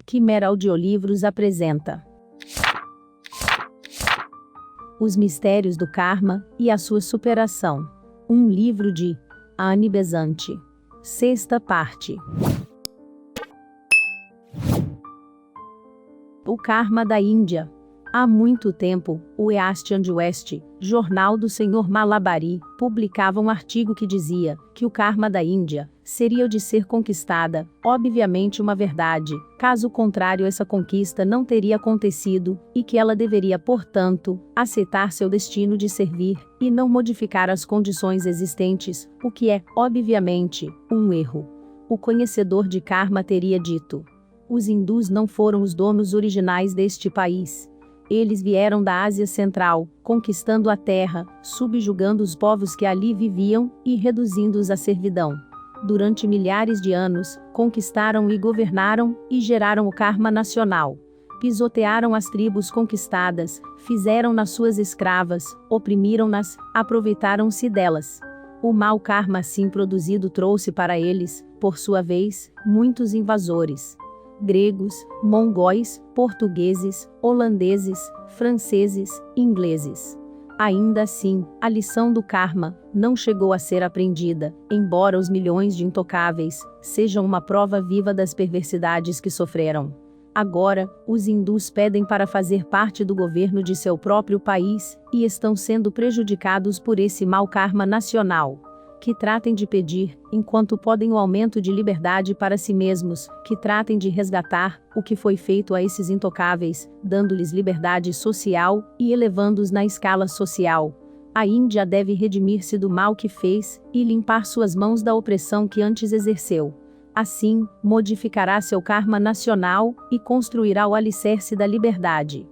Quimera Audiolivros apresenta Os Mistérios do Karma e a Sua Superação. Um livro de Annie Besant. Sexta parte. O Karma da Índia. Há muito tempo, o East and West, jornal do Sr. Malabari, publicava um artigo que dizia que o karma da Índia seria o de ser conquistada, obviamente uma verdade, caso contrário essa conquista não teria acontecido, e que ela deveria, portanto, aceitar seu destino de servir, e não modificar as condições existentes, o que é, obviamente, um erro. O conhecedor de karma teria dito: os hindus não foram os donos originais deste país. Eles vieram da Ásia Central, conquistando a terra, subjugando os povos que ali viviam, e reduzindo-os à servidão. Durante milhares de anos, conquistaram e governaram, e geraram o karma nacional. Pisotearam as tribos conquistadas, fizeram-nas suas escravas, oprimiram-nas, aproveitaram-se delas. O mau karma assim produzido trouxe para eles, por sua vez, muitos invasores. Gregos, mongóis, portugueses, holandeses, franceses, ingleses. Ainda assim, a lição do karma não chegou a ser aprendida, embora os milhões de intocáveis sejam uma prova viva das perversidades que sofreram. Agora, os hindus pedem para fazer parte do governo de seu próprio país, e estão sendo prejudicados por esse mau karma nacional. Que tratem de pedir, enquanto podem, o aumento de liberdade para si mesmos, que tratem de resgatar o que foi feito a esses intocáveis, dando-lhes liberdade social e elevando-os na escala social. A Índia deve redimir-se do mal que fez e limpar suas mãos da opressão que antes exerceu. Assim, modificará seu karma nacional e construirá o alicerce da liberdade.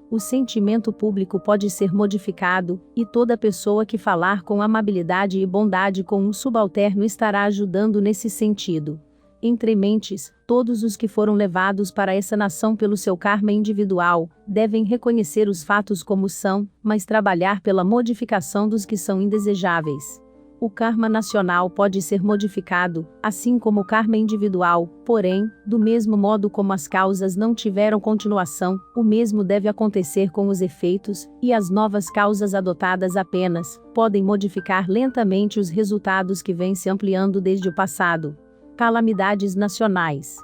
O sentimento público pode ser modificado, e toda pessoa que falar com amabilidade e bondade com um subalterno estará ajudando nesse sentido. Entre mentes, todos os que foram levados para essa nação pelo seu karma individual, devem reconhecer os fatos como são, mas trabalhar pela modificação dos que são indesejáveis. O karma nacional pode ser modificado, assim como o karma individual, porém, do mesmo modo como as causas não tiveram continuação, o mesmo deve acontecer com os efeitos, e as novas causas adotadas apenas podem modificar lentamente os resultados que vêm se ampliando desde o passado. Calamidades nacionais.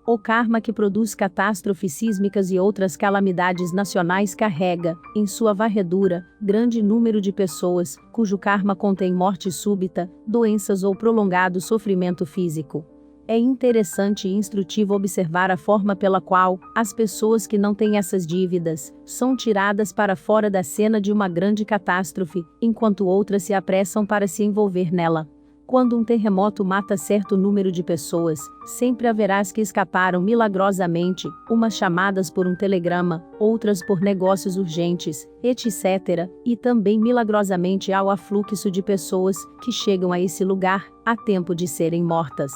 O karma que produz catástrofes sísmicas e outras calamidades nacionais carrega, em sua varredura, grande número de pessoas, cujo karma contém morte súbita, doenças ou prolongado sofrimento físico. É interessante e instrutivo observar a forma pela qual as pessoas que não têm essas dívidas são tiradas para fora da cena de uma grande catástrofe, enquanto outras se apressam para se envolver nela. Quando um terremoto mata certo número de pessoas, sempre haverá as que escaparam milagrosamente, umas chamadas por um telegrama, outras por negócios urgentes, etc., e também milagrosamente há o afluxo de pessoas que chegam a esse lugar, a tempo de serem mortas.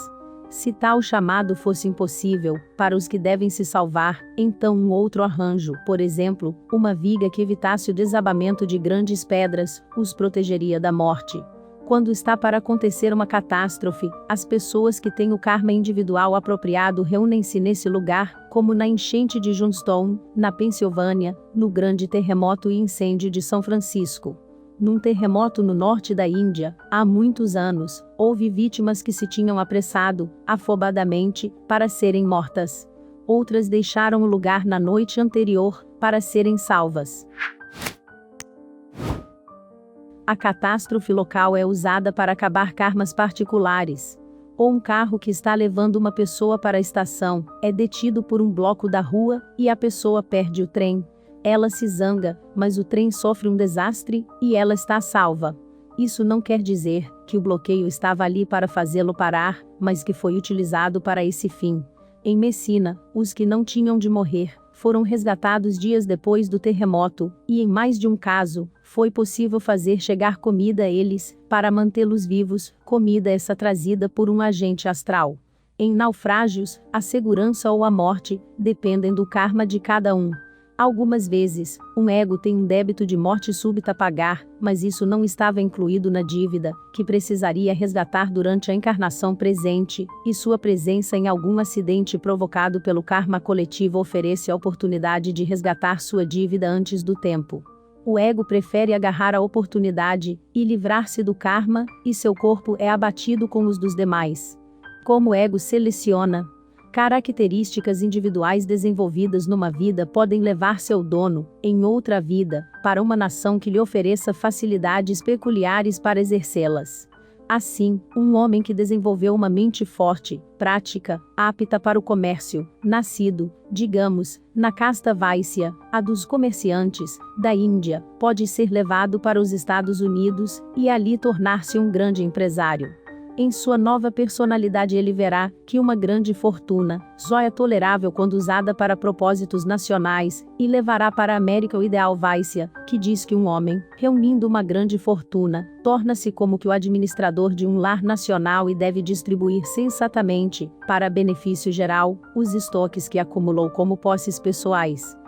Se tal chamado fosse impossível, para os que devem se salvar, então um outro arranjo, por exemplo, uma viga que evitasse o desabamento de grandes pedras, os protegeria da morte. Quando está para acontecer uma catástrofe, as pessoas que têm o karma individual apropriado reúnem-se nesse lugar, como na enchente de Johnstown, na Pensilvânia, no grande terremoto e incêndio de São Francisco. Num terremoto no norte da Índia, há muitos anos, houve vítimas que se tinham apressado, afobadamente, para serem mortas. Outras deixaram o lugar na noite anterior, para serem salvas. A catástrofe local é usada para acabar karmas particulares. Ou um carro que está levando uma pessoa para a estação, é detido por um bloco da rua, e a pessoa perde o trem. Ela se zanga, mas o trem sofre um desastre, e ela está salva. Isso não quer dizer que o bloqueio estava ali para fazê-lo parar, mas que foi utilizado para esse fim. Em Messina, os que não tinham de morrer foram resgatados dias depois do terremoto, e em mais de um caso, foi possível fazer chegar comida a eles, para mantê-los vivos, comida essa trazida por um agente astral. Em naufrágios, a segurança ou a morte dependem do karma de cada um. Algumas vezes, um ego tem um débito de morte súbita a pagar, mas isso não estava incluído na dívida, que precisaria resgatar durante a encarnação presente, e sua presença em algum acidente provocado pelo karma coletivo oferece a oportunidade de resgatar sua dívida antes do tempo. O ego prefere agarrar a oportunidade e livrar-se do karma, e seu corpo é abatido com os dos demais. Como o ego seleciona características individuais desenvolvidas numa vida podem levar seu dono, em outra vida, para uma nação que lhe ofereça facilidades peculiares para exercê-las. Assim, um homem que desenvolveu uma mente forte, prática, apta para o comércio, nascido, digamos, na casta Vaisya, a dos comerciantes, da Índia, pode ser levado para os Estados Unidos e ali tornar-se um grande empresário. Em sua nova personalidade ele verá que uma grande fortuna só é tolerável quando usada para propósitos nacionais, e levará para a América o ideal Vaisya, que diz que um homem, reunindo uma grande fortuna, torna-se como que o administrador de um lar nacional e deve distribuir sensatamente, para benefício geral, os estoques que acumulou como posses pessoais.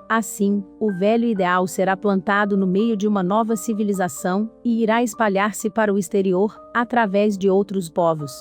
Assim, o velho ideal será plantado no meio de uma nova civilização, e irá espalhar-se para o exterior, através de outros povos.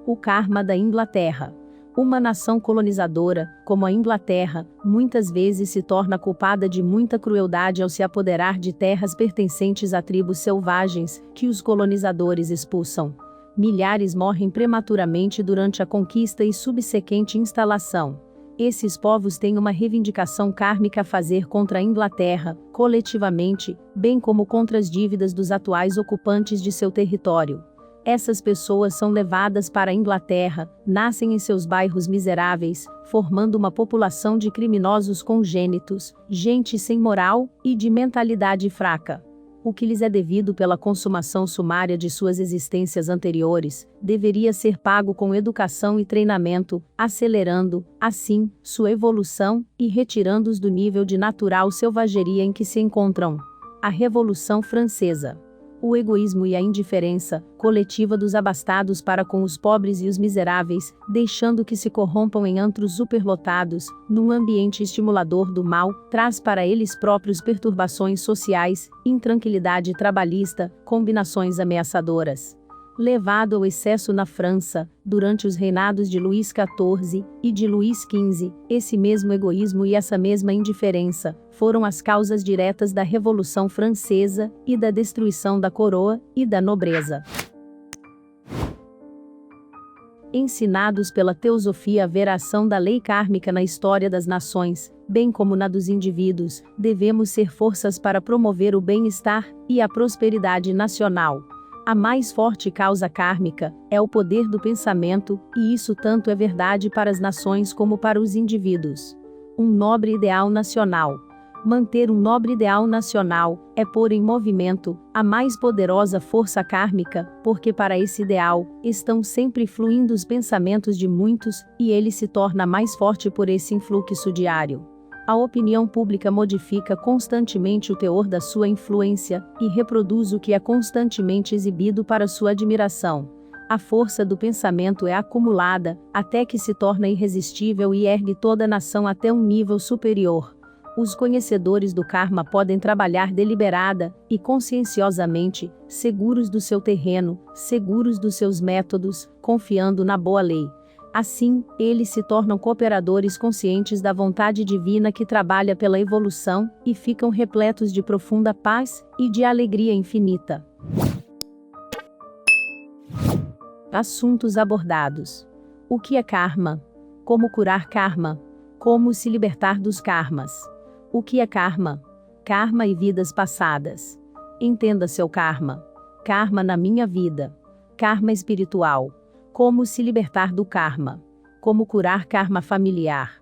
O karma da Inglaterra. Uma nação colonizadora, como a Inglaterra, muitas vezes se torna culpada de muita crueldade ao se apoderar de terras pertencentes a tribos selvagens, que os colonizadores expulsam. Milhares morrem prematuramente durante a conquista e subsequente instalação. Esses povos têm uma reivindicação kármica a fazer contra a Inglaterra, coletivamente, bem como contra as dívidas dos atuais ocupantes de seu território. Essas pessoas são levadas para a Inglaterra, nascem em seus bairros miseráveis, formando uma população de criminosos congênitos, gente sem moral e de mentalidade fraca. O que lhes é devido pela consumação sumária de suas existências anteriores, deveria ser pago com educação e treinamento, acelerando, assim, sua evolução, e retirando-os do nível de natural selvageria em que se encontram. A Revolução Francesa. O egoísmo e a indiferença coletiva dos abastados para com os pobres e os miseráveis, deixando que se corrompam em antros superlotados, num ambiente estimulador do mal, traz para eles próprios perturbações sociais, intranquilidade trabalhista, combinações ameaçadoras. Levado ao excesso na França, durante os reinados de Luís XIV e de Luís XV, esse mesmo egoísmo e essa mesma indiferença foram as causas diretas da Revolução Francesa e da destruição da coroa e da nobreza. Ensinados pela teosofia a ver a ação da lei kármica na história das nações, bem como na dos indivíduos, devemos ser forças para promover o bem-estar e a prosperidade nacional. A mais forte causa kármica é o poder do pensamento, e isso tanto é verdade para as nações como para os indivíduos. Um nobre ideal nacional. Manter um nobre ideal nacional é pôr em movimento a mais poderosa força kármica, porque para esse ideal estão sempre fluindo os pensamentos de muitos, e ele se torna mais forte por esse influxo diário. A opinião pública modifica constantemente o teor da sua influência, e reproduz o que é constantemente exibido para sua admiração. A força do pensamento é acumulada, até que se torna irresistível e ergue toda a nação até um nível superior. Os conhecedores do karma podem trabalhar deliberada e conscienciosamente, seguros do seu terreno, seguros dos seus métodos, confiando na boa lei. Assim, eles se tornam cooperadores conscientes da vontade divina que trabalha pela evolução, e ficam repletos de profunda paz e de alegria infinita. Assuntos abordados. O que é karma? Como curar karma? Como se libertar dos karmas? O que é karma? Karma e vidas passadas. Entenda seu karma. Karma na minha vida. Karma espiritual. Como se libertar do karma? Como curar karma familiar?